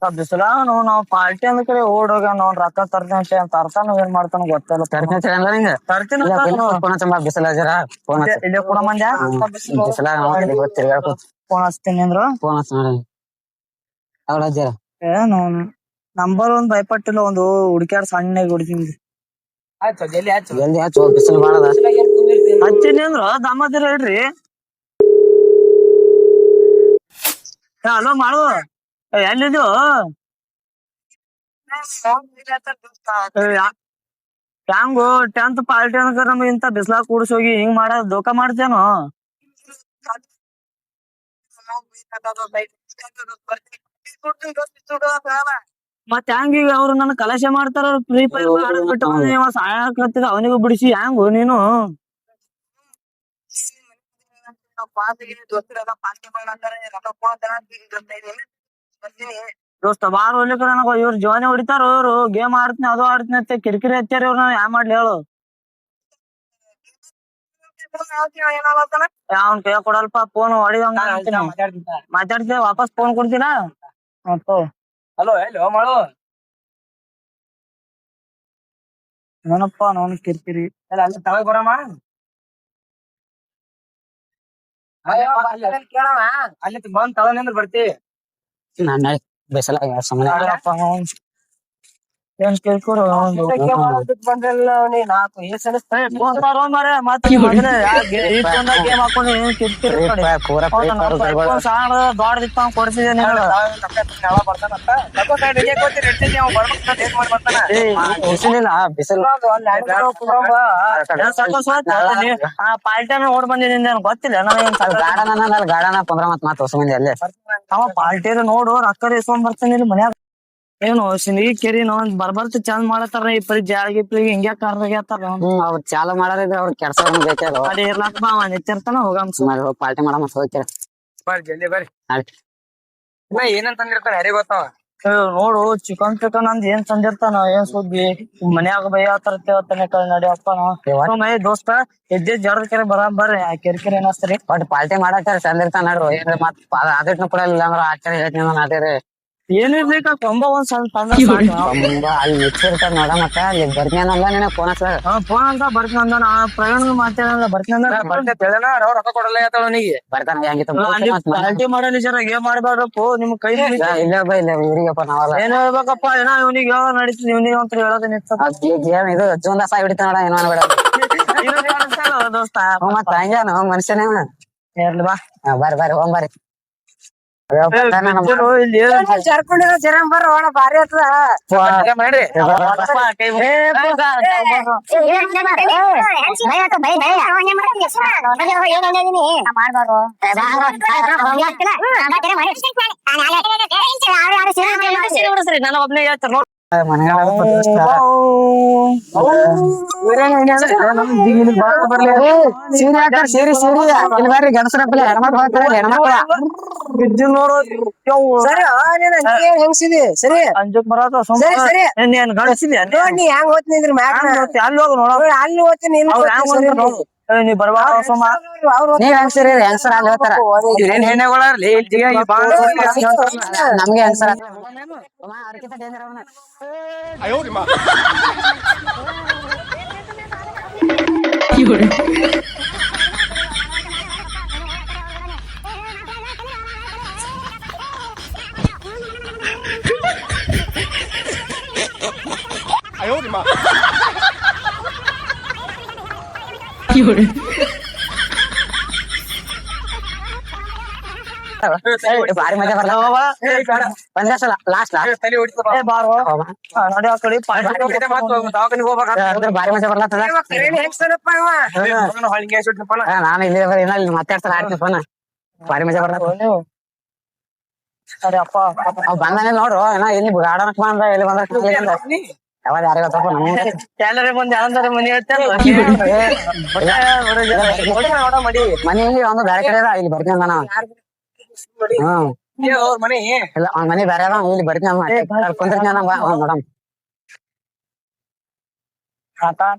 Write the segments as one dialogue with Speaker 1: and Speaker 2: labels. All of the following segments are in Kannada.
Speaker 1: ಬಿಸಿಲ ನಾವ್ ಪಾರ್ಟಿ ಅಂದ ಕಡೆ ಓಡೋಗ ನಾವ್ ರೊಕ್ಕ ತರ್ತೀನಿ ಅಂತ ತರ್ತಾನ ಏನ್ ಮಾಡ್ತಾನ ಗೊತ್ತಿಲ್ಲ. ತರ್ತೀನಿ
Speaker 2: ಬಿಸಿಲ ಜರ ಫೋನ್
Speaker 1: ಇಲ್ಲೇ ಕೂಡ ಮಂದ್ಯ ಫೋನ್ ಹಚ್ತೀನಿ ಅಂದ್ರು ಏನು ನಂಬರ್ ಒಂದ್ ಭಯಪಟ್ಟಿಲ್ಲ ಒಂದು ಹುಡುಕ್ಯಾರ ಸಣ್ಣಗೆ ಹುಡುಕಿಂಗ್
Speaker 2: ಬಿಸಿಲು ಬಾಳದ
Speaker 1: ಹಚ್ಚಿನಿ ಅಂದ್ರು ದಮ್ಮದಿರ ಹೇಳ್ರಿ. ಹಲೋ ಮಾಡು ಎಲ್ಲಿದ್ಯೋ ಹ್ಯಾಂಗು 10th ಪಾರ್ಟಿ ಅನ್ಕ ನಮ್ಗೆ ಇಂತ ಬಿಸ್ಲಾಗ್ ಕೂಡ್ಸ್ ಹೋಗಿ ಹಿಂಗ್ ಮಾಡ ದೋಖ ಮಾಡ್ತೇನೋ. ಮತ್ ಹೆಂಗ ಈಗ ಅವ್ರು ನನ್ನ ಕಲಶೆ ಮಾಡ್ತಾರ ಫ್ರೀ ಫೈರ್ ಬಿಟ್ಟು ಸಹಾಯ ಹಾಕತ್ತಿದ ಅವನಿಗೂ ಬಿಡಿಸಿ ಹ್ಯಾಂಗು ನೀನು ದೋಸ್ತ ಬಾರ್ ಹೋಗ್ಲಿಕ್ಕ ನನಗ ಇವ್ರು ಜೀವನ ಹೊಡಿತಾರ. ಇವ್ರು ಗೇಮ್ ಆಡ್ತೀನಿ ಅದು ಆಡ್ತೀನಿ ಅಂತ ಕಿರಿಕಿರಿ ಹಚ್ಚಾರ ಇವ್ರು. ನಾನು ಯಾ ಮಾಡ್ಲಿ ಹೇಳು. ಅವ್ನ್ ಕೈ ಕೊಡಲ್ಪ ಫೋನ್ ಹೊಡಿವಂಗ ಮಾತಾಡ್ತೀವಿ ವಾಪಸ್ ಫೋನ್ ಕೊಡ್ತೀನ.
Speaker 3: ಹಲೋ ಎಲ್ಲೋ ಮಾಡು
Speaker 1: ಏನಪ್ಪಾ ನೋನ್ ಕಿರಿಕಿರಿ
Speaker 3: ಅಲ್ಲ ಅಲ್ಲಿ ತಳಗ್ ಬರಮ್ಮ ಕೇಳವ ಅಲ್ಲಿ ಬಂದ್ ತಳ ನಿಂದ್ರ ಬರ್ತಿ.
Speaker 2: ನಾನು ಬಿಸಿಲ
Speaker 1: ಏನ್ ಕೇಳ್ಕೊಡು
Speaker 3: ಬಂದ್ರಲ್ಲ ನೀ ನಾಲ್ಕು
Speaker 1: ಗೇಮ್ ಹಾಕೊಂಡು ದೊಡ್ಡದಿತ್ತ ಕೊಡ್ತಿದ್ದೆ ನೀನು.
Speaker 2: ಬಿಸಿಲು
Speaker 1: ಪಾಲ್ಟಿನ ಓಡ್ ಬಂದಿದ್ದೀನಿ ಗೊತ್ತಿಲ್ಲ ನನಗೆ.
Speaker 2: ಗಾಡನ ಪಂದ್ರ ಮತ್ ಹೊಸ ಮಂದಿ ಅಲ್ಲೇ
Speaker 1: ಅವ ಪಾಲ್ಟಿ ನೋಡು ರೊಕ್ಕ ಇಸ್ಕೊಂಡ್ ಬರ್ತಾನೆ ಇಲ್ಲಿ ಮನ್ಯಾಗ. ಏನು ಸಿಂದಗಿ ಕೆರಿ ನಾವ್ ಬರ್ಬರ್ತ ಚಂದ್ ಮಾಡತಾರ ಈ ಪರಿ ಜಾಳಿಗೆ ಪಿಳಿಗೆ ಹಿಂಗ್ಯಾ ಕಾರ್ದಾಗ್ಯಾತಾರ.
Speaker 2: ಅವ್ರು ಚಾಲು ಮಾಡಾರಿದ್ರೆ ಅವ್ರ ಕೆಲಸ ಬೇಕಾರ
Speaker 1: ಅದೇ ಇರ್ಲಾಕ ಬಾ ಅವ ನಿಂತಿರ್ತಾನ ಹೋಗಮ್
Speaker 2: ಪಾರ್ಟಿ ಮಾಡಮ್ಮ ಹೋಗ್ತಾರ
Speaker 3: ಬರ್ರಿ ಜಲ್ದಿ ಬರ್ರಿ. ಏನಂತ ತಂದಿರ್ತಾರ ಯಾರಿಗ ಗೊತ್ತಾವ.
Speaker 1: ನೋಡು ಚಿಕನ್ ಅಂದ್ ಏನ್ ತಂದಿರ್ತಾನ ಏನ್ ಸುದ್ದಿ ಮನ್ಯಾಗ ಬೈತಾನೆ ನಡಿಯಪ್ಪ ಮೈ ದೋಸ್ತ ಎದ್ದೆ ಜಡದ ಕೆರೆ ಬರ್ರಿ ಆ ಕೆರೆ ಏನಸ್ತರಿ
Speaker 2: ಬಟ್ ಪಾರ್ಟಿ ಮಾಡಾಕ ಚಂದ ಇರ್ತಾನ ನೋಡ್ರಿ ಮತ್ ಅದಿಟ್ನು ಕೊಡಲ್ಲ ಅಂದ್ರ ಆಚಾರ ಹೇಳ್ತೀನಿ ನಾಟೇರಿ
Speaker 1: ಏನಿರ್ಬೇಕ ಕೊಂಬ ಒಂದ್ ಸ್ವಲ್ಪ
Speaker 2: ಅಲ್ಲಿ ನಿಚ್ಚಿರ್ತಾರ ನೋಡ ಮತ್ತ ಅಲ್ಲಿ ಬರ್ತೀನಲ್ಲ ನೀನ ಫೋನ್ ಹಚ್ಚ
Speaker 1: ಫೋನ್ ಅಂತ ಬರ್ತೀನಿ ಅಂದ ಪ್ರಯಾಣ ಮಾತಾಡಲ್ಲ ಬರ್ತೀನಿ
Speaker 3: ರೊಕ್ಕ ಕೊಡಲ್ಲ ಅವನಿಗೆ
Speaker 2: ಬರ್ತಾನ ಹೆಂಗಿತ್ತು
Speaker 1: ಪಾರ್ಟಿ ಮಾಡಲಿ ಜರ ಏನ್ ಮಾಡ್ಬೇಡಪ್ಪ ನಿಮ್ ಕೈ
Speaker 2: ಇಲ್ಲ ಬೈ ಇಲ್ಲ ಇವ್ರಿಗಪ್ಪ ನಾವಲ್ಲ
Speaker 1: ಏನ್ ಹೇಳ್ಬೇಕಪ್ಪ ಏನೋ ಇವನಿಗೆ ಹೇಳ ನಡೀತದೆ ಇವನಿಗೆ ಅಂತ ಹೇಳೋದೇನಿತ್ತು
Speaker 2: ಇದು ಜೂನ್ ದಾಸ ಹಿಡಿತ ನೋಡ ಏನೋ ಬೇಡ
Speaker 1: ದೋಸ್ತ
Speaker 2: ಮತ್ತ ಹಂಗ್ಯಾನು ಮನುಷ್ಯನೇ
Speaker 1: ಇರ್ಲಿ ಬಾ
Speaker 2: ಬರ್ರಿ ಹೋಗ್ ಬರ್ರಿ
Speaker 3: ಜರ್ಕೊಂಡಿರೋ ಜರಂ ಬರ ಬಾರಿ ಆತದ ಮಾಡ್ರಿ
Speaker 1: ನನ್ನ ಒಬ್ನೇ ಹೇಳ್ತಾರ
Speaker 2: ಸೀರಿ ಬರ್ರಿ ಗಣಸರಪ್ಪಲ್ಲ ಹೆಣ್ಮಕ್ಳು
Speaker 1: ಬಿದ್ದು ನೋಡು
Speaker 3: ಸರಿ ಹೆಂಗ್ಸಿದಿ ಸರಿ
Speaker 1: ಅಂಜಕ್ ಬರತ್ತ
Speaker 3: ಸರಿ
Speaker 1: ನೀನ್ ಗಣಸಿದ್ಯ
Speaker 3: ನೀ ಹೆಂಗ್ ಓದ್ತಿದ್ರ
Speaker 1: ಅಲ್ಲಿ ಹೋಗ ನೋಡ
Speaker 3: ಅಲ್ಲಿ ಓದ್ತೀನಿ
Speaker 1: ನೀ ಬರ್ಬಾ
Speaker 2: ನೀವ್ ಹೆಂಗ್ಸರಿ ಹೆಂಗ್ಸರ ಅಲ್ಲಿ ಹೇಳ್ತಾರ
Speaker 3: ಏನ್ ಹೆಣ್ಣೆಗಳಾರ್ಲಿ
Speaker 2: ನಮ್ಗೆ ಹೆಂಗ್ಸರ ಬಾರಿ ಮಜಾ ಬರ್ಲ ಒಂದ್ಸಲ ಲಾಸ್ಟ್
Speaker 3: ತಲೆ ಹೊಡಿತ
Speaker 1: ಬಾರೋ ನಡಿ ಆ ಕಡೆ
Speaker 3: ದವಾಖಾನಿಗೆ ಹೋಗ್ಬೇಕ
Speaker 2: ಬಾರಿ ಮಜಾ ಬರ್ಲತ್ತದ ನಾನು ಇಲ್ಲಿ ಏನ ಇಲ್ಲಿ ಮಾತಾಡ್ತಾರ ಆಡ್ತೀನಿ ಫೋನ್ ಬಾರಿ ಮಜಾ ಬರ್ಲತ್ತ
Speaker 1: ಸರಿ ಅಪ್ಪ
Speaker 2: ಅವ್ ಬಂದಾನೆ ನೋಡ್ರು ಏನ ಇಲ್ಲಿ ಗಾರ್ಡನ್ ಬಂದ ಇಲ್ಲಿ ಬಂದ ಯಾವಾಗ ಯಾರಿಗ ಗೊತ್ತಪ್ಪ ನಮ್ಗೆ
Speaker 1: ಎಲ್ಲರೇ ಬಂದು ಯಾವಂದಾರ ಮನೆ ಹೇಳ್ತಾರೆ
Speaker 2: ಮನೆ ಇಲ್ಲಿ ಒಂದು ಬೇರೆ ಕಡೆ ಅದ ಇಲ್ಲಿ ಬರ್ತೀನಿ ನಾನು
Speaker 3: ಮನೆ
Speaker 2: ಇಲ್ಲ ಅವ್ನ ಮನೆ ಬೇರೆ ಅದ ಇಲ್ಲಿ ಬರ್ತೀನಿ ಕುಂದಿರ್ತೀನಿ ಮೇಡಮ್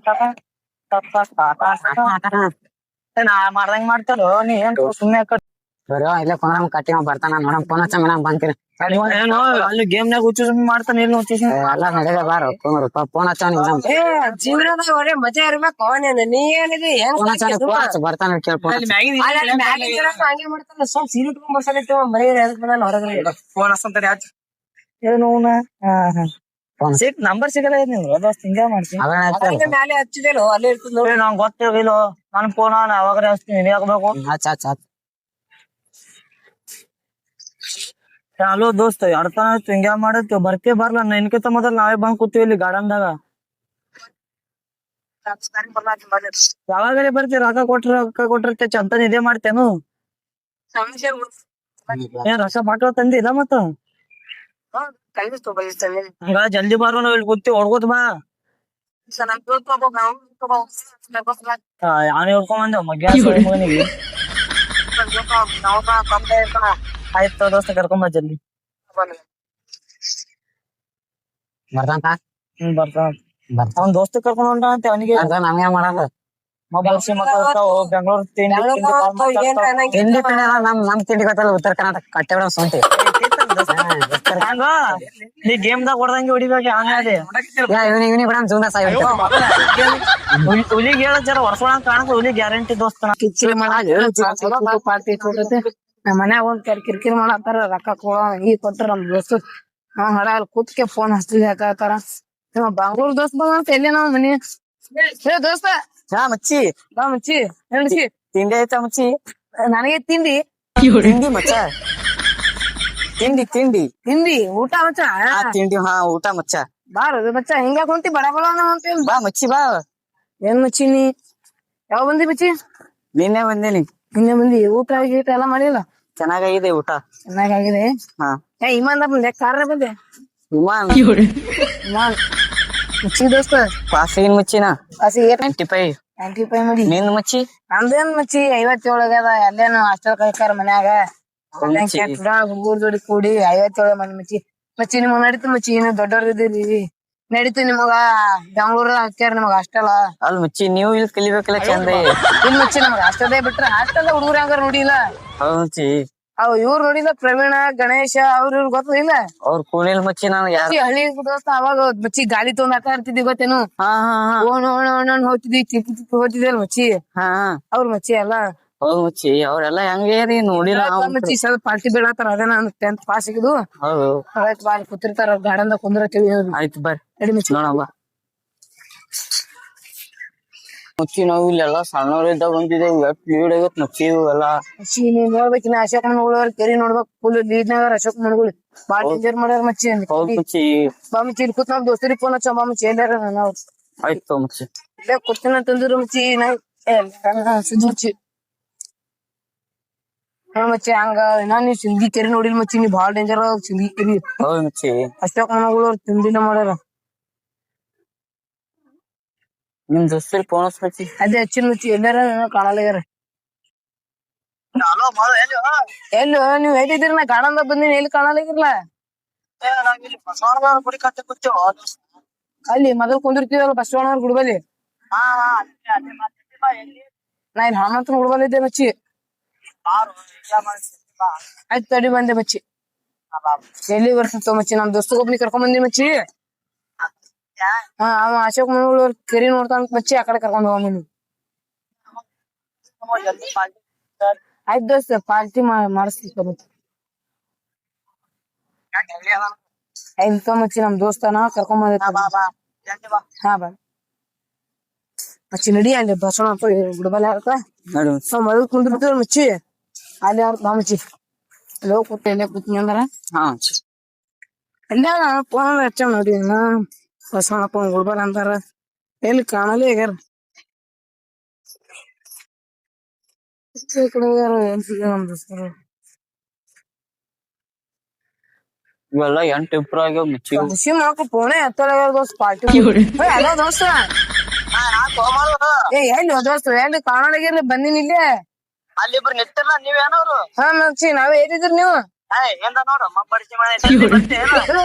Speaker 1: ನಾ ಮಾಡ್ದಂಗ್ ಮಾಡ್ತಾರೋ ನೀ ಏನ್ ಸುಮ್ಮನೆ
Speaker 2: ಬರೋ ಇಲ್ಲೇ ಕುಂದ್ರ ಕಟ್ಟಿ ಬರ್ತಾನ ನೋಡಮ್ ಫೋನ್ ಹಚ್ಚ ಮೇಡಮ್ ಬಂತೀರಿ
Speaker 1: ಏನು ಅಲ್ಲಿ ಗೇಮ್ನಾಗ ಹುಚ್ಚು ಮಾಡ್ತಾನೆ ಇಲ್ಲಿ ಹುಚ್ಚು
Speaker 2: ಎಲ್ಲ ನಡೆದ ಬಾರ ಕುಂದ್ರ ಫೋನ್ ಹಚ್ಚವನಿ
Speaker 3: ಏ ಜೀವನದಾಗ ಒಳ್ಳೆ ಮಜಾ ಇರ್ಬೇಕು ಅವನೇನ ನೀ ಏನಿದೆ ಹೆಂಗ್
Speaker 2: ಫೋನ್ ಹಚ್ಚ ಫೋನ್ ಹಚ್ಚ ಬರ್ತಾನ ಕೇಳಿ ಫೋನ್ ಹಚ್ಚ
Speaker 3: ಹಂಗೆ ಮಾಡ್ತಾನೆ ಸ್ವಲ್ಪ ಸೀರೆ ಇಟ್ಕೊಂಡ್ ಬರ್ಸಲಿತ್ತು ಮರಿ ಹೊರಗಡೆ
Speaker 1: ಫೋನ್ ಹಚ್ಚಂತಾರೆ ಯಾಕೆ ಏನು ಸಿಕ್ ನಂಬರ್ ಸಿಗಲ್ಲ ನಿಮ್ಗೆ ದೋಸ್ತ್ ಹಿಂಗ ಮಾಡ್ತೀನಿ
Speaker 3: ಅದ್ರಿಂದ ಮ್ಯಾಲೆ ಹಚ್ಚಿದೇನು ಅಲ್ಲೇ ಇರ್ತದ ನೋಡಿ
Speaker 1: ನಂಗೆ ಗೊತ್ತಿಲ್ಲ ನನ್ ಫೋನ್ ಅವಾಗ ಹಚ್ತೀನಿ ನೀವ್ ಹಾಕ್ಬೇಕು
Speaker 2: ಹಚ್ಚ ಹಚ್ಚ ಹಚ್ಚ
Speaker 1: ಹಲೋ ದೋಸ್ತ ಎಡ್ತಾನ ಹಿಂಗ ಮಾಡತ್ತೀವಿ ಬರ್ಕೆ ಬರ್ಲ ಇನ್ಕಿಂತ ಮೊದಲ್ ನಾವೇ ಬಂದ್ ಕೂತೀವಿ ಇಲ್ಲಿ ಗಾರ್ಡನ್ದಾಗ ಯಾವಾಗಲೇ ಬರ್ತೀವಿ ರೊಕ್ಕ ಕೊಟ್ಟಿರ್ತೆ ಚಂತನ್ ಇದೇ ಮಾಡ್ತೇನು ಏನ್ ರೊಕ್ಕ ಬಾಟ್ಲ ತಂದಿಲ್ಲ ಮತ್ತ ಹಂಗ ಜಲ್ದಿ ಬಾರೋ ನಾವ್ ಇಲ್ಲಿ ಕೂತಿ ಹೊಡ್ಕೋತ ಬಾ ಯಾನ್ ಹೇಳ್ಕೊಂಡ್ ಬಂದೇವ್ ಮಗ್ನಿಗೆ ಆಯ್ತು ದೋಸ್ತ ಕರ್ಕೊಂಬ ಜಲ್ದಿ
Speaker 2: ಬರ್ತಾನ
Speaker 1: ಬರ್ತಾನ ಅವ್ನ ದೋಸ್ತ ಕರ್ಕೊಂಡ್ ಹೊಂಟ ಅಂತ ಅವನಿಗೆ
Speaker 2: ನಮ್ಗೆ ಮಾಡಲ್ಲ
Speaker 1: ಬರ್ಸಿ ಮಕ್ಕಳು ಬೆಂಗಳೂರು
Speaker 2: ತಿಂಡಿ ತಿಂಡಿ ನಮ್ ತಿಂಡಿ ಗೊತ್ತಲ್ಲ ಉತ್ತರ ಕರ್ನಾಟಕ ಕಟ್ಟೆ ಬಿಡ ಸೊಂಟಿ
Speaker 1: ಹಂಗ ನೀ ಗೇಮ್ದಾಗ ಹೊಡ್ದಂಗೆ ಹೊಡಿಬೇಕು ಹಂಗಾದೆ
Speaker 2: ಇವನಿ ಬಿಡ ಜೂನ ಸಾಯಿ
Speaker 1: ಹುಲಿಗೆ ಹೇಳ ಜರ ವರ್ಷೊಳಂಗ್ ಕಾಣಕ ಹುಲಿ ಗ್ಯಾರಂಟಿ ದೋಸ್ತನ
Speaker 3: ಕಿರಿಕಿರಿ ಪಾರ್ಟಿ ನಮ್ಮ ಮನ್ಯಾಗ ಒಂದ್ ಕಿರಿಕಿರಿ ಮಾಡತ್ತಾರ ರೊಕ್ಕ ಕೊಡ ಈ ಕೊಟ್ರ ನಮ್ ದೋಸ್ತ ಹಡ ಅಲ್ಲಿ ಕೂತ್ಕೆ ಫೋನ್ ಹಚ್ತಿದ್ ಹಾಕತ್ತಾರ ಬೆಂಗ್ಳೂರ್ ದೋಸ್ತ ಬಂದ ಎಲ್ಲಿ ನಾವ್ ಮನಿ ಹೇ ದೋಸ್ತ
Speaker 1: ಹಾ ಮಚ್ಚಿ
Speaker 3: ಬಾ ಮಚ್ಚಿ ಮಚ್ಚಿ
Speaker 1: ತಿಂಡಿ ಆಯ್ತಾ ಮಚ್ಚಿ
Speaker 3: ನನಗೆ ತಿಂಡಿ
Speaker 1: ತಿಂಡಿ ಮಚ್ಚ ತಿಂಡಿ ತಿಂಡಿ
Speaker 3: ತಿಂಡಿ ಊಟ ಮಚ್ಚ
Speaker 1: ತಿಂಡಿ ಹಾ ಊಟ ಮಚ್ಚ
Speaker 3: ಬಾರ ಮಚ್ಚ ಹಿಂಗ್ಯಾಕ ಹೊಂಟಿ ಬಡ ಬಡ ಹೊಂಟಿ
Speaker 1: ಬಾ ಮಚ್ಚಿ ಬಾ
Speaker 3: ಏನ್ ಮಚ್ಚಿ ನೀ ಯಾವ ಬಂದಿ ಮಚ್ಚಿ
Speaker 1: ನಿನ್ನೆ ಬಂದೇನಿ
Speaker 3: ನಿನ್ನೆ ಬಂದಿ ಊಟ ಗೀಟ ಎಲ್ಲ ಮಾಡಿಲ್ಲ
Speaker 1: ಚೆನ್ನಾಗಿದೆ ಊಟ
Speaker 3: ಚೆನ್ನಾಗಿದೆ
Speaker 1: ಹಾ
Speaker 3: ಏ ಇಮಾನ್ ಬಂದೆ ಕಾರ ಬಂದೆ
Speaker 1: ವಿಮಾನ್
Speaker 3: ಇಮಾನ್ ಮಚ್ಚಿ ದೋಸ್ತ
Speaker 1: ಪಾಸಿನ ಮಚ್ಚಿನ
Speaker 3: ಹಸಿ
Speaker 1: 95
Speaker 3: 95 ಮಾಡಿ
Speaker 1: ನಿಂದ ಮಚ್ಚಿ
Speaker 3: ನಂದೇನ್ ಮಚ್ಚಿ 57 ಅದ ಅಲ್ಲೇನು ಹಾಸ್ಟೆಲ್ ಕಳ್ಸಾರ ಮನ್ಯಾಗ ಹುಡುಗರ್ ಜೋಡಿ ಕೂಡಿ 57 ಮಂದಿ ಮಚ್ಚಿ ಮಚ್ಚಿ ನಿಮಗ್ ನಡೀತು ಮಚ್ಚಿ ಏನು ದೊಡ್ಡವ್ರದಿರಿ ನಡೀತು ನಿಮಗ ಬೆಂಗ್ಳೂರ ಹಾಕ್ಯಾರ ನಿಮಗ ಹಾಸ್ಟೆಲ್
Speaker 1: ಅಲ್ ಮಚ್ಚಿ ನೀವು ಇಲ್ಲಿ ಕಲಿಬೇಕಲ್ಲ ಚಂದ
Speaker 3: ಇಲ್ ಮಚ್ಚಿ ನಮಗ ಹಾಸ್ಟೆಲ್ ಬಿಟ್ರ ಹಾಸ್ಟೆಲ್ ಹುಡುಗರು ಹಂಗಾರ ನೋಡಿಲ್ಲ
Speaker 1: ಹೌದ್ ಮಚ್ಚಿ
Speaker 3: ಅವ್ ಇವ್ರು ನೋಡಿಲ್ಲ ಪ್ರವೀಣ ಗಣೇಶ ಅವ್ರ ಇವ್ರು ಗೊತ್ತಿಲ್ಲ
Speaker 1: ಅವ್ರ ಕೂನಿಲ್ ಮಚ್ಚಿ ನಾನು ಯಾರು
Speaker 3: ಹಳ್ಳಿ ದೋಸ್ತ ಅವಾಗ ಮಚ್ಚಿ ಗಾಲಿ ತಗೊಂಡ್ ಆಟ ಆಡ್ತಿದ್ವಿ ಗೊತ್ತೇನು
Speaker 1: ಹಾ ಹಾ ಹಾ
Speaker 3: ಓಣ್ ಓಣ್ ಓಣ್ ಹೋಗ್ತಿದ್ವಿ ತಿಪ್ಪಿ ತಿಪ್ಪಿ ಹೋಗ್ತಿದ್ವಲ್ಲ ಮಚ್ಚಿ
Speaker 1: ಹಾ
Speaker 3: ಅವ್ರ ಮಚ್ಚಿ ಎಲ್ಲ
Speaker 1: ಹೌದ್ ಮಚ್ಚಿ ಅವ್ರೆಲ್ಲ ಹೆಂಗೇರಿ ನೋಡಿಲ್ಲ ನಾವು
Speaker 3: ಮಚ್ಚಿ ಸ್ವಲ್ಪ ಪಾರ್ಟಿ ಬೀಳತ್ತಾರ ಅದೇ ನಾನು 10th ಪಾಸ್ ಆಗಿದ್ದು
Speaker 1: ಹೌದು
Speaker 3: ಆಯ್ತು ಬಾಲ್ ಕೂತಿರ್ತಾರ ಗಾರ್ಡನ್ದಾಗ ಕುಂದ್ರತೀವಿ
Speaker 1: ಆಯ್ತು ಬರ್ರಿ
Speaker 3: ನಡಿ ಮಚ್ಚಿ
Speaker 1: ನೋಡವ್ವ ಮಚ್ಚಿ ನಾವು ಇಲ್ಲೆಲ್ಲ ಸಣ್ಣವ್ರಿದ್ದಾಗ ಬಂದಿದ್ದೇವೆ ಎಷ್ಟ್ ಲೀಡ್ ಆಗತ್ ಮಚ್ಚಿ ಇವೆಲ್ಲ
Speaker 3: ಮಚ್ಚಿ ನೀವ್ ನೋಡ್ಬೇಕಿನ್ನ ಅಶೋಕ್ ಮನ್ಗಳು ಕೆರಿ ನೋಡ್ಬೇಕು ಫುಲ್ ಲೀಡ್ನಾಗ ಅಶೋಕ್ ಮನ್ಗಳು ಬಾಳ್ ಡೇಂಜರ್ ಮಾಡ್ಯಾರ ಮಚ್ಚಿ
Speaker 1: ಹೌದ್ ಮಚ್ಚಿ
Speaker 3: ಬಾ ಮಚ್ಚಿ ಇಲ್ಲಿ ಕೂತ್ ನಾವ್ ದೋಸ್ತರಿಗೆ ಫೋನ್ ಹಚ್ಚ ಬಾ ಮಚ್ಚಿ ಎಲ್ಲಾರ ನಾವು
Speaker 1: ಆಯ್ತು ಮಚ್ಚಿ
Speaker 3: ಇಲ್ಲೇ ಕೂತಿನ ತಂದಿರು ಮಚ್ಚಿ ಸುದ್ದಿ ಮಚ್ಚಿ ಹಾ ಮಚ್ಚಿ ಹಂಗ ಇನ್ನ ನೀವ್ ಸಿಂಗಿ ಕೆರಿ ನೋಡಿಲ್ ಮಚ್ಚಿ ನೀವ್ ಬಾಳ್ ಡೇಂಜರ್ ಸಿಂಗಿ ಕೆರಿ
Speaker 1: ಹೌದ್ ಮಚ್ಚಿ
Speaker 3: ಅಶೋಕ್ ಮನ್ಗಳು ಅವ್ರ ತಿಂಡಿನ ಮಾಡ್ಯಾರ
Speaker 1: ನಿಮ್ ದೋಸ್ತರಿಗೆ ಫೋನ್ ಹಚ್ಚಿ
Speaker 3: ಅದೇ ಹಚ್ಚಿನ ಮಚ್ಚಿ ಎಲ್ಲಾರ ಕಾಣಲಾಗ್ಯಾರ ಎಲ್ಲಿ ನೀವ್ ಎಲ್ಲಿದ್ದೀರಿ ನಾ ಗಾರ್ಡನ್ದಾಗ ಬಂದಿನಿ ಎಲ್ಲಿ ಕಾಣಲಾಗಿರ್ಲ ಅಲ್ಲಿ ಮೊದಲ್ ಕುಂದಿರ್ತೀವಲ್ಲ ಬಸವಣ್ಣವ್ರ ಗುಡ್ಬಲಿ ನಾ ಇಲ್ಲಿ ಹನುಮಂತನ ಗುಡ್ಬಲ್ ಇದ್ದೆ ಮಚ್ಚಿ ಆಯ್ತು ತಡಿ ಬಂದೆ ಮಚ್ಚಿ ಎಲ್ಲಿ ಬರ್ತಿತ್ತು ಮಚ್ಚಿ ನಮ್ ದೋಸ್ತಗ್ ಒಬ್ನಿ ಕರ್ಕೊಂಡ್ ಬಂದಿ ಮಚ್ಚಿ ಹಾ ಅವ ಅಶೋಕ್ ಮನೆಗಳು ಕೆರಿ ನೋಡ್ತಾನ ಮಚ್ಚಿ ಆ ಕಡೆ ಕರ್ಕೊಂಡ್ ಹೋಗ ನೀನು ಆಯ್ತು ದೋಸ್ತ ಪಾರ್ಟಿ ಮಾಡಿಸ್ತಿತ್ತು ಮಚ್ಚಿ ಆಯ್ತು ಮಚ್ಚಿ ನಮ್ ದೋಸ್ತನ ಕರ್ಕೊಂಡ್ ಬಂದ ಹಾ ಬಾ ಮಚ್ಚಿ ನಡಿ ಅಲ್ಲಿ ಬಸವಣ್ಣ ಗುಡ್ಬಲ್ ಆಡ್ತ ನಾವ್ ಮೊದಲ್ ಕುಂದಿರ್ತೀವಿ ಮಚ್ಚಿ ಅಲ್ಲಿ ಅವ್ರ ಬಾ ಮಚ್ಚಿ ಅಲ್ಲಿ ಹೋಗಿ ಕೂತ ಎಲ್ಲೇ ಕೂತೀನಿ ಅಂದಾರ
Speaker 1: ಹಾ
Speaker 3: ಎಲ್ಲ ಫೋನ್ ಹಚ್ಚ ನೋಡಿ ಬಸವಣ್ಣಪ್ಪ ಗುಡ್ಬಲ್ ಅಂತಾರ ಎಲ್ಲಿ ಕಾಣಲೇ ಆಗ್ಯಾರ
Speaker 1: ಇವೆಲ್ಲ ಎಂಟು ಇಂಪ್ರೂವ್ ಆಗ್ಯಾವ ಮಚ್ಚಿ
Speaker 3: ಖುಷಿ ಮಾಡಕ ಫೋನೇ ಎತ್ತಲಾಗ್ಯಾರ ದೋಸ್ತ ಪಾರ್ಟಿ ಹಲೋ ದೋಸ್ತ ಏ ಎಲ್ಲಿ ದೋಸ್ತ ಎಲ್ಲಿ ಕಾಣಲಾಗಿರ್ಲಿ ಬಂದಿನಿ ಇಲ್ಲೇ
Speaker 1: ಅಲ್ಲಿ ಇಬ್ರು ನಿಂತಿಲ್ಲ ನೀವೇನವ್ರು
Speaker 3: ಹಾ ಮಚ್ಚಿ ನಾವೇ ಏರಿದ್ರಿ ನೀವು
Speaker 1: ಎಂದ ನೋಡು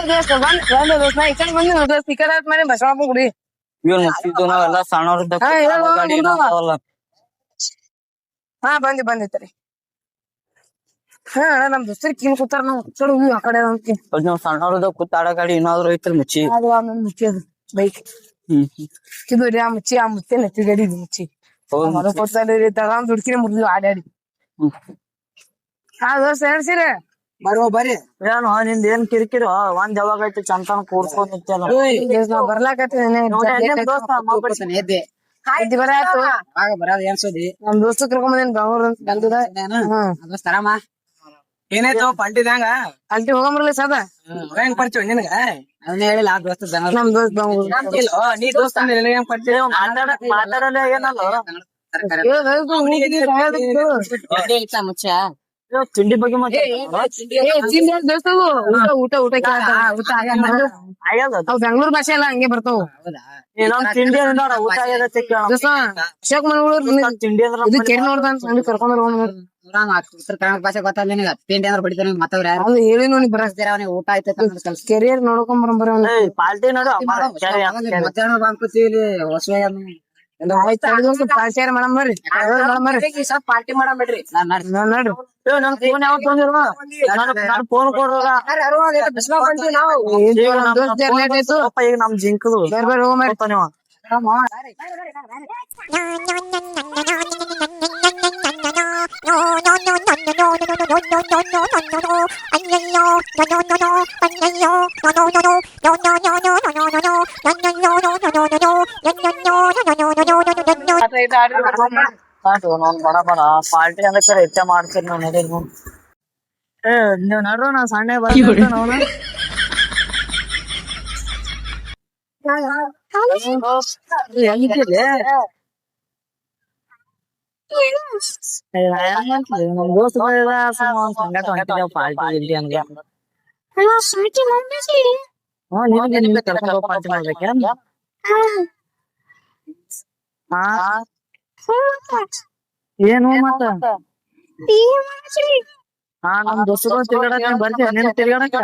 Speaker 3: ದೋಸ್ತ ಬಂದ್ ದೋಸ್ತ ನಾ ಈ ಕಡೆ ಬಂದಿ ದೋಸ್ತ ಈ ಕಡೆ ಆಯ್ತು ಮಾಡಿ ಬಸವಪ್ಪ ಗುಡಿ
Speaker 1: ಇವ್ರು ಮುಚ್ಚಿದ್ದು ನಾವೆಲ್ಲ ಸಣ್ಣವ್ರಿದ್ದಾಗ
Speaker 3: ಹಾ, ಹೇಳು,
Speaker 1: ಗಾಡಿ
Speaker 3: ಗುಂಡು.
Speaker 1: ಏನಾಗ್ತಾವಲ್ಲ.
Speaker 3: ಹಾ ಬಂದಿತ್ತರಿ ಹಾ ನಮ್ ದೋಸ್ತರ್ ಕಿನ್ ಕೂತಾರ ನಾವ್ ಕಡೆ ಹೋಗಿ ಆ ಕಡೆ ಅಂತ
Speaker 1: ನೀವು ಸಣ್ಣವ್ರದ ಕೂತಾಡ ಗಾಡಿ ಏನಾದ್ರು ಐತ್ರಿ ಮುಚ್ಚಿ
Speaker 3: ಅದು ಆಮೇಲೆ ಮುಚ್ಚಿ ಅದು ಬೈಕ್ ಇದು ರೀ ಆ ಮುಚ್ಚೆ ನೆತ್ತಿ ಗಾಡಿ ಇದು ಮುಚ್ಚಿ ಮಗ ಕೊಡ್ತಾರಿ ತಗೊಂಡ್ ದುಡ್ಕಿನ ಮುರಿದ್ವಿ ಆಡಾಡಿ ಹಾ ದೋಸ್ತ ಹೇಳ್ಸಿರ
Speaker 2: ಬರುವ ಬರ್ರಿ
Speaker 1: ಏನು ನಿಂದ ಏನ್ ಕಿರಿಕಿರಿ ಒಂದ್ ಯಾವಾಗ ಐತಿ ಚಂತನ ಕೂರ್ಸ್ಕೊಂಡ್ ನಿಂತಲ್ಲ
Speaker 3: ಬರ್ಲಾಕತ್ತೀನಿ
Speaker 1: ದೋಸ್ತ
Speaker 2: ಎದ್ದೆ
Speaker 3: ಆಯ್ತು ಬರ ಆಯ್ತು
Speaker 2: ಆಗ ಬರೋದ್ ಏನ್ ಸುದ್ದಿ
Speaker 3: ನಮ್ ದೋಸ್ತ ಕರ್ಕೊಂಬಂದೇನ್ ಬೆಂಗ್ಳೂರ್ ಅಂತ ಬಂದದ
Speaker 2: ಅದಸ್ ತರಾಮ ಏನಾಯ್ತು ಪಲ್ಟಿದಂಗ
Speaker 3: ಅಲ್ಲಿ ಹೋಗಂಬರ್ಲಿ ಸದ
Speaker 2: ಹೆಂಗ್ ಪರಿಚಯ ನಿನಗ ಅದನ್ನ ಹೇಳಿಲ್ಲ ಆ ದೋಸ್ತ ಬೆಂಗಳೂರು
Speaker 3: ನಮ್ ದೋಸ್ತ ಬೆಂಗ್ಳೂರ್
Speaker 2: ಇಲ್ಲೋ ನೀ ದೋಸ್ತ ಅಂದ್ರೆ ಹೆಂಗ್ ಪರಿಚಯ
Speaker 1: ಮಾತಾಡಲ್ಲ ಏನಲ್ಲ
Speaker 2: ಮುಚ್ಚ
Speaker 1: ತಿಂಡಿ ಬಗ್ಗೆ
Speaker 3: ದೋಸ್ತ ಊಟ ಊಟ
Speaker 2: ಊಟ
Speaker 1: ಆಗ್ಯದ
Speaker 3: ಅವ್ ಬೆಂಗ್ಳೂರ್ ಭಾಷೆ ಎಲ್ಲ ಹಂಗೆ ಬರ್ತಾವ
Speaker 2: ಹೌದಾ
Speaker 1: ನಮ್ ತಿಂಡಿ ನೋಡ ಊಟ ಆಗ್ಯದ
Speaker 3: ದೋಸ್ತ ಅಶೋಕ್ ಮಂಗಳೂರ್
Speaker 1: ತಿಂಡಿ ಅಂದ್ರ
Speaker 3: ಇದು ಕೆರೆ ನೋಡ್ದ ಕರ್ಕೊಂಡ್
Speaker 2: ಉತ್ತರ ಕನ್ನಡ ಭಾಷೆ ಗೊತ್ತಲ್ಲ ನಿನಗ ತಿಂಡಿ ಅಂದ್ರೆ ಬಡಿತಾರ ಮತ್ತವ್ರ ಯಾರು
Speaker 3: ಅದು ಹೇಳಿ ನೋಡಿ ಬರ
Speaker 2: ಅವ್ನಿಗೆ ಊಟ ಆಯ್ತು ಕಲ್ಸ
Speaker 3: ಕೆರಿಯರ್ ನೋಡ್ಕೊಂಡ್ ಬರಂಬರ
Speaker 1: ಪಾಲ್ಟಿ ನೋಡು
Speaker 2: ಮಧ್ಯಾಹ್ನ ಬಾಂಕುತಿ ಹೊಸ
Speaker 3: ಪಾಲ್ಟಿಯಾರ ಮಾಡಮ್ ಬರ್ರಿ
Speaker 2: ಪಾರ್ಟಿ ಮಾಡಬೇಡ್ರಿ
Speaker 3: ನೋಡ್ರಿ
Speaker 1: ನನ್ ಫೋನ್ ಯಾವತ್ ಬಂದಿಲ್ವಾ ನನ್ ಫೋನ್ ಕೊಡ್ರ
Speaker 3: ಲೇಟ್ ಆಯ್ತು
Speaker 1: ಈಗ ನಮ್ ಜಿಂಕದು
Speaker 3: ಬೇರೆ ಬೇರೆ ಹೋಗ ಮಾಡಿ
Speaker 1: ನೀವು ಬಡ ಬಡ ಪಾರ್ಟಿ ಅಂದ್ರೆ ಹೆಚ್ಚ ಮಾಡ್ತೀರಿ ನಾವ್ ನಡಿ ನೀವ್ ನಡ್ರು ನಾ ಸಣ್ಣ ಬರ್ತಾನ ನಮ್ ದೋಸ್ತುಗಳ ಸಂಗಾಟ ಹೊಂಟಿದ್ದೇವ್ ಪಾರ್ಟಿ ಇಲ್ಲಿ ಹಂಗ ನಿಮ್ಗೆ ಕರ್ಕೊಂಡು ಪಾರ್ಟಿ ಮಾಡ್ಬೇಕೇನ್ ಹಾ ಏನು ಮತ್ತ ಹಾ ನಮ್ ದೋಸ್ತರು ತಿರ್ಗಾಡಕ ಬರ್ತೀವಿ ನೀನ್ ತಿರ್ಗಾಡಕ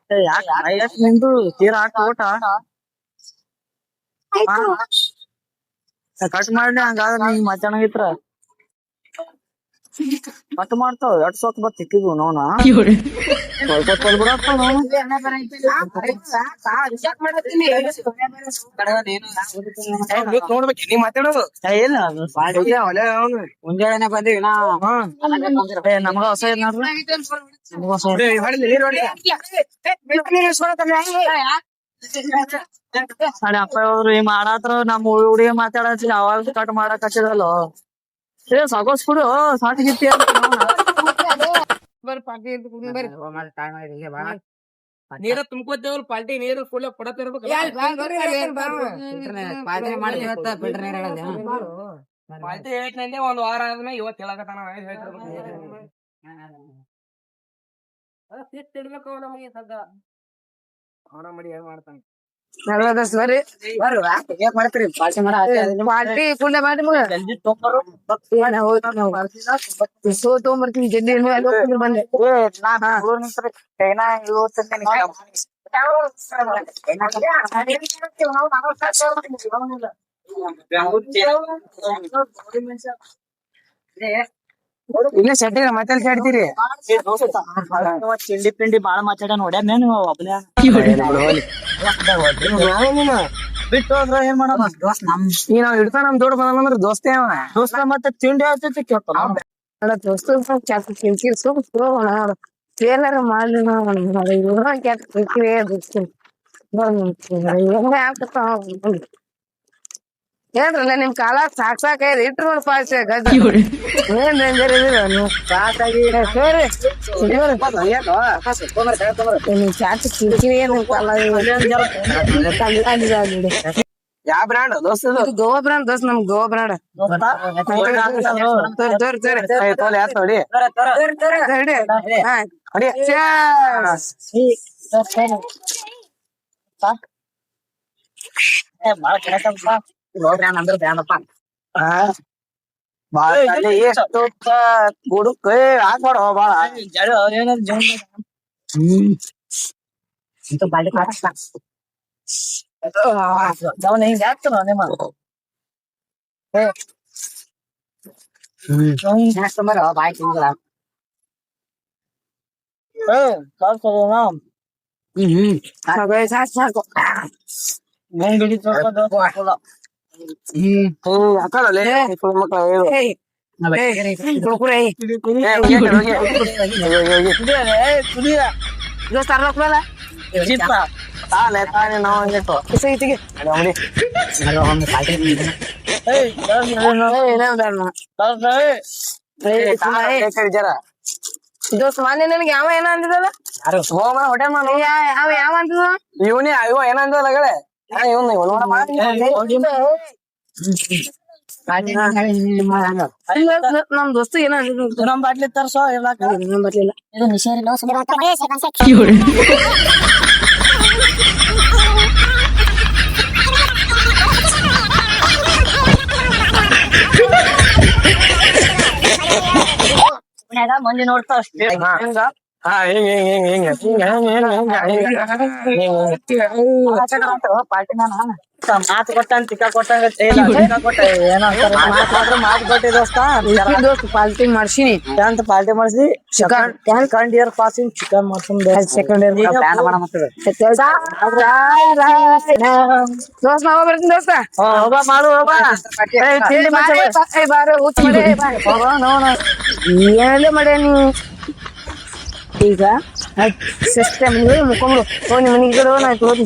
Speaker 1: ಯಾಕೆ ನಿಂದು ತೀರಾ ಹಾಕ ಊಟ ಕಟ್ ಮಾಡ್ಲಿ ಹಂಗಾದ್ರೆ ನೀ ಮಧ್ಯಾಹ್ನ ಕಟ್ ಮಾಡ್ತಾವ ಎರಡ್ ಸೊತ್ ಬತ್ ತಿಕ್ಕಿದ್ವು ನೋನ
Speaker 2: ನೋಡ್ಬೇಕು ನೀ ಮಾತಾಡೋದು ಮುಂಜಾನೆ ಬಂದಿವಿ
Speaker 1: ನಮಗ ಹೊಸ ಇದ್ ನೋಡ್ರಿ ಅಪ್ಪ ಅವ್ರು ಈ ಮಾಡಾತ್ರ ನಮ್ ಹುಡುಗಿ ಮಾತಾಡತ್ತಿಲ್ಲ ಅವಾಗ ಕಟ್ ಮಾಡಕ್ ಹಚ್ಚಿದಲ್ಲ ಸಾಕೋಸ್ ಬಿಡು ಸಾಟಿಗಿತ್ತಿ
Speaker 3: ಬರ್ರಿ ಪಾರ್ಟಿ ಬರ್ರಿ
Speaker 2: ನೀರ ತುಂಬ್ಕೋತೇವಲ್ ಪಾಲ್ಟಿ ನೀರು ಫುಲ್ ಕೊಡತಿರ್ಬೇಕು ಪಾಲ್ಟಿ ಹೇಳ್ತಂದೆ ಒಂದ್ ವಾರ ಆದ್ಮೇಲೆ ಇವತ್ತು ಹೇಳಕತ್ತಾನ ಇಡ್ಬೇಕು ನಮಗೆ ಸದ್ದ ಅವನ ಮಾಡಿ ಏನ್ ಮಾಡ್ತಾನೆ
Speaker 3: ಬರ್ರಿ
Speaker 2: ಮಾಡ್ತೀರಿ ಪಾಲ್ಟಿ ಮಾಡ
Speaker 3: ಪಾರ್ಟಿ ಫುಲ್ ಮಾಡಿ ಮಗ ಸೋ ತೊಗೊಂಬರ್ತೀನಿ ಜಲ್ದಿ ಬಂದೆ ಇಲ್ಲ ಶೆಟ್ಟಿ ಮತ್ತೆ ಹೇಳ್ತೀರಿ
Speaker 1: ತಿಂಡಿ ಪಿಂಡಿ ಬಾಳ ಮಾತಾಡ ನೋಡ್ಯಾನ ನೀವು ಒಬ್ನೇ ಬಿಟ್ಟು ಹೋದ್ರ ಏನ್ ಮಾಡೋದು
Speaker 3: ಈಗ ನಾವ್ ಇಡ್ತಾ ನಮ್ ದೊಡ್ಡ ಬಂದ್ರ ದೋಸ್ತೆ ಅವ
Speaker 1: ದೋಸ್ತ ಮತ್ತೆ ತಿಂಡಿ ಆಯ್ತೈತಿ ಕೇಳ್ತಾನ
Speaker 3: ದೋಸ್ತ ಕಿರಿಕಿರಿ ಏನಾರ ಮಾಡ್ಲಿ ಕಿರಿಕಿರಿ ಏನ್ರಲ್ಲ ನಿಮ್ ಕಾಲ ಸಾಕ್ ಸಾಕೈದು ಇಟ್ರು ನೋಡಿ ಪಾಸ್ ಗಜ ಏನ್ ಡೇಂಜರ್ ಇದೀರ ನೀವು ಸಾಕಾಗಿ ಸರಿ ಚಾಚಿ ಕಿರಿಕಿರಿ ಏನು ಕಾಲ
Speaker 2: ಯಾವ ಬ್ರಾಂಡ್ ದೋಸ್ತ
Speaker 3: ಇದು ಗೋವಾ ಬ್ರಾಂಡ್ ದೋಸ್ತ್ ನಮ್ ಗೋವಾ ಬ್ರಾಂಡ್
Speaker 1: ಬಾಳ ಕೆಳಕಂತ
Speaker 2: ಅಂದ್ರೆ ಬ್ಯಾಂಡಪ್ಪ
Speaker 1: ಗುಡುಕ್ ಹಾಕ್ಬಾರ ಬಾಳ ಅವನ ಹಿಂಗ ಹಾಕ್ತಾನ ನಿಮ್ಮ
Speaker 2: ಬಾಯ್ ತಿಂಗಳ
Speaker 3: ಸಾಕು
Speaker 2: ಹಾಕಲ್ಲ
Speaker 3: ಕುರ್ಕುರೆ ದೋಸ್ತ ಅರ್ಧ ಕುಡಲ್ಲ
Speaker 2: ತಾನೆ ನಾವು ಹಂಗಿಟ್ಟು
Speaker 3: ತೆಗಿ
Speaker 2: ಜರ
Speaker 3: ದೋಸ್ತ ಮಾನ್ಯ ನನಗೆ ಯಾವ ಏನ ಅಂದಿದಲ್ಲ
Speaker 2: ಹೋಮ ಹೊಟ್ಟೆ ಮಾಡ
Speaker 3: ಅವ ಯಾವ ಅಂತಿದ
Speaker 2: ಇವನೇ ಅಯ್ಯೋ ಏನಂದಲ್ಲ ಗಳೆ
Speaker 3: ನಮ್ ದೋಸ್ತ ಏನ ಅಂದಿದ
Speaker 1: ನಮ್ ಬಾಟ್ಲಿ ತರ್ಸೋ ಇರ್ಲಾಕ
Speaker 3: ಬರ್ಲಿಲ್ಲ
Speaker 1: ಮಂದಿ ನೋಡ್ತಾ ಅಷ್ಟೇ
Speaker 2: ಹಾ ಹಿಂಗ ಹಿಂಗ ಹಿಂಗ ಹಿಂಗ
Speaker 1: ಮಾತು ಕೊಟ್ಟಂತ ಟಿಕ್ಕ ಕೊಟ್ಟಂಗ ಟಿಕ್ಕ ಕೊಟ್ಟ ಏನಂತಾರ ಮಾತು ಕೊಟ್ಟಿ ದೋಸ್ತ
Speaker 3: ದೋಸ್ತ ಪಾಲ್ಟಿ ಮಾಡ್ಸಿನಿ
Speaker 1: ಟೆಂತ್ ಪಾರ್ಟಿ ಮಾಡಿಸಿ ಸೆಕೆಂಡ್ ಇಯರ್ ಪಾಸಿಂಗ್ ಚಿಕನ್ ಮಾಡ್ಸಂದ್
Speaker 3: ಸೆಕೆಂಡ್ ಇಯರ್ ದೋಸ್ತ ನಾವ ಬರ್ತೀನಿ ದೋಸ್ತ
Speaker 1: ಹೋಗ ಮಾಡು ಹೋಗ
Speaker 3: ಬಾರ ಹುಚ್ಚ ಏನೇ ಮಾಡ್ಯ ನೀವು ಈಗ ಸಿಸ್ಟಮ್ ಮುಖಂಡು ಹೋಗಿ ಮನೆಗೆ ನಾ ಹೋಗಿ